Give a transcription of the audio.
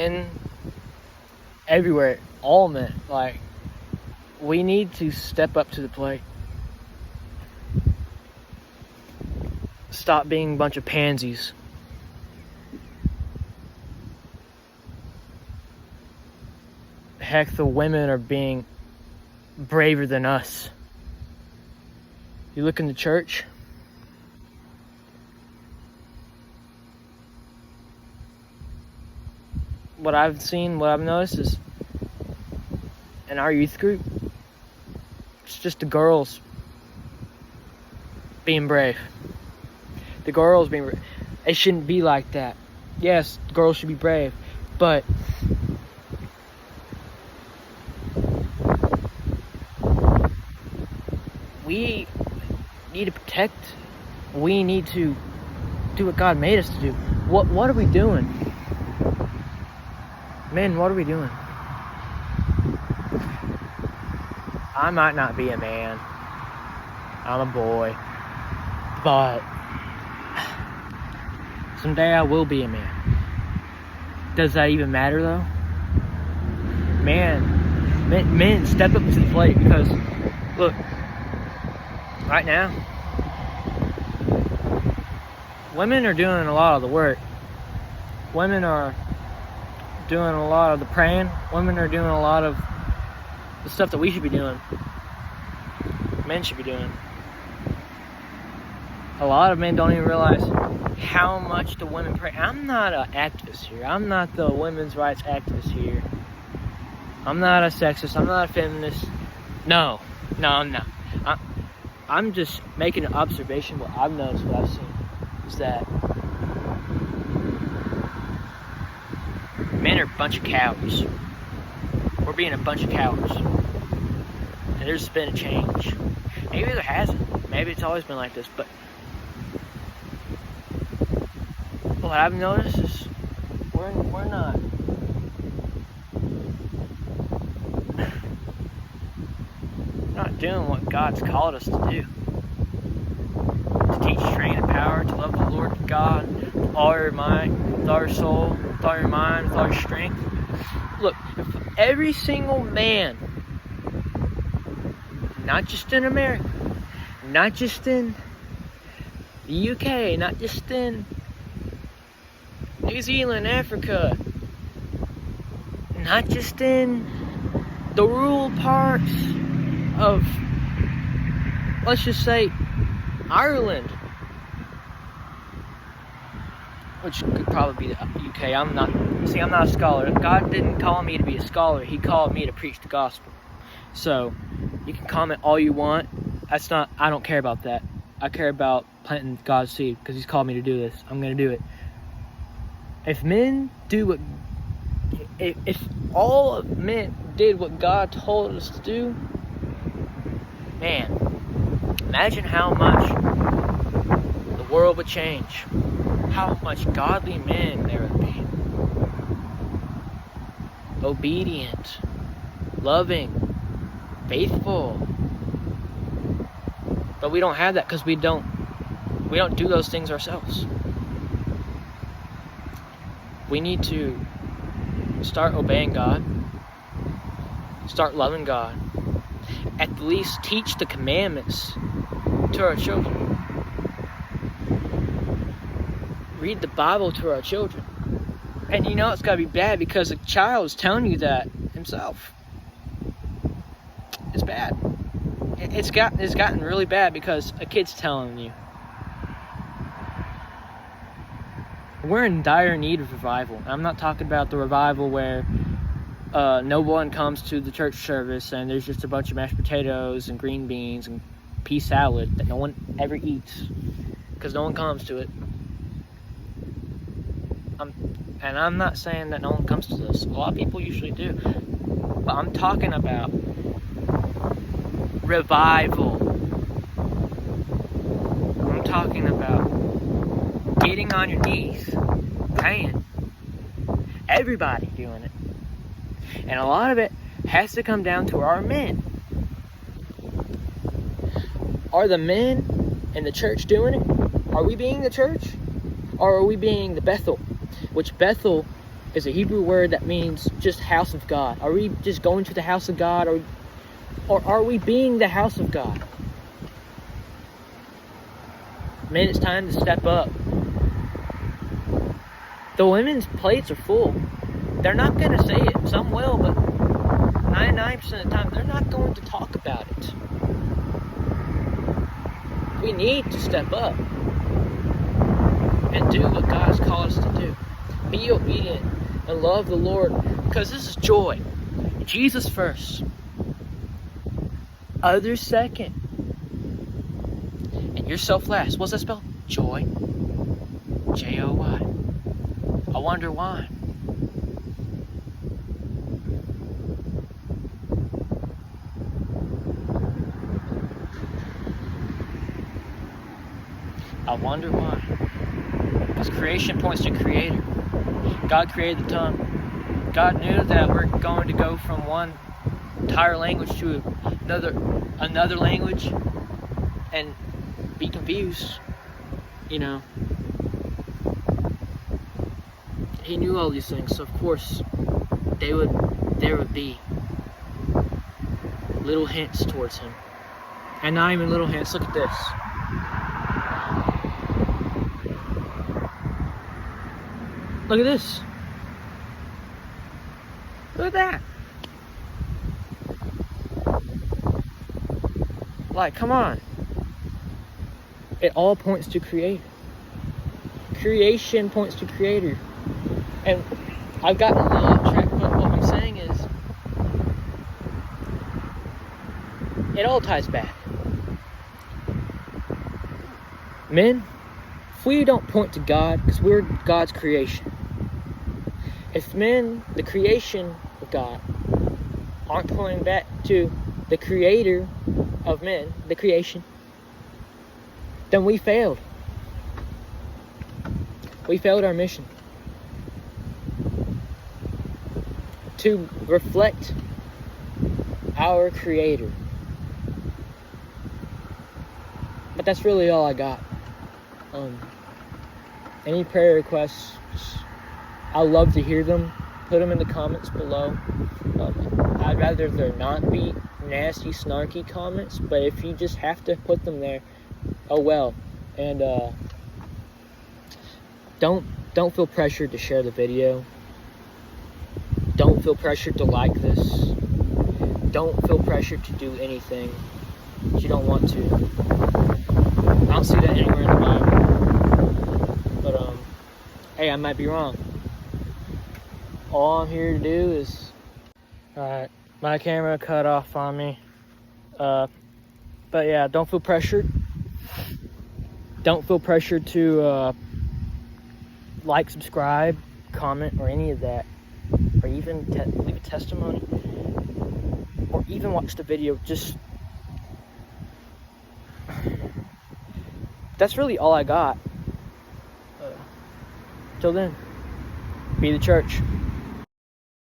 men everywhere, all men, like, we need to step up to the plate. Stop being a bunch of pansies. Heck, the women are being braver than us. You look in the church, what I've seen, what I've noticed is in our youth group, it's just the girls being brave. The girls being brave. It shouldn't be like that. Yes, girls should be brave, but we need to protect. We need to do what God made us to do. What are we doing? Men, what are we doing? I might not be a man. I'm a boy. But someday I will be a man. Does that even matter though? Men, step up to the plate, because look, right now, women are doing a lot of the work. Women are doing a lot of the praying. Women are doing a lot of the stuff that we should be doing. Men should be doing. A lot of men don't even realize how much the women pray. I'm not an activist here. I'm not the women's rights activist here. I'm not a sexist. I'm not a feminist. No, I'm not. I'm just making an observation. What I've noticed, what I've seen, is that men are a bunch of cowards. We're being a bunch of cowards. And there's been a change. Maybe there hasn't. Maybe it's always been like this, but what I've noticed is we're not doing what God's called us to do. To teach, train, and power, to love the Lord God with all your might, with all your soul, with all your mind, with all your strength. Look, if every single man, not just in America, not just in the UK, not just in New Zealand, Africa, not just in the rural parts of, let's just say, Ireland, which could probably be the UK. I'm not a scholar. God didn't call me to be a scholar. He called me to preach the gospel. So, you can comment all you want. I don't care about that. I care about planting God's seed, because He's called me to do this. I'm going to do it. If men do what, if all of men did what God told us to do, man, imagine how much the world would change. How much godly men there would be. Obedient, loving, faithful. But we don't have that because we don't do those things ourselves. We need to start obeying God. Start loving God. At least teach the commandments to our children. Read the Bible to our children. And you know it's gotta be bad, because a child is telling you that himself. It's bad. It's gotten really bad because a kid's telling you. We're in dire need of revival. I'm not talking about the revival where no one comes to the church service and there's just a bunch of mashed potatoes and green beans and pea salad that no one ever eats because no one comes to it. And I'm not saying that no one comes to this. A lot of people usually do. But I'm talking about revival. I'm talking about getting on your knees, praying. Everybody doing it. And a lot of it has to come down to our men. Are the men in the church doing it? Are we being the church? Or are we being the Bethel? Which Bethel is a Hebrew word that means just house of God. Are we just going to the house of God, or are we being the house of God? Man, it's time to step up. The women's plates are full. They're not going to say it. Some will, but 99% of the time, they're not going to talk about it. We need to step up and do what God has called us to do. Be obedient and love the Lord, because this is joy. Jesus first, others second, and yourself last. What's that spell? Joy. Joy. I wonder why. I wonder why. Because creation points to Creator. God created the tongue. God knew that we're going to go from one entire language to another language and be confused. You know. He knew all these things, so of course there would be little hints towards him. And not even little hints. Look at this. Look at this. Look at that. Like, come on. It all points to Creator. Creation points to Creator. And I've gotten a little off track, but what I'm saying is, it all ties back. Men, if we don't point to God, because we're God's creation, if men, the creation of God, aren't pointing back to the Creator of men, the creation, then we failed. We failed our mission to reflect our Creator. But that's really all I got. Any prayer requests, I'd love to hear them. Put them in the comments below. I'd rather there not be nasty, snarky comments, but if you just have to put them there, oh well. And don't feel pressured to share the video. Don't feel pressured to like this. Don't feel pressured to do anything that you don't want to. I don't see that anywhere in the Bible. But hey, I might be wrong. All I'm here to do is, alright, my camera cut off on me. But yeah, don't feel pressured. Don't feel pressured to like, subscribe, comment, or any of that. Or even leave a testimony. Or even watch the video. Just, that's really all I got. Till then, be the church.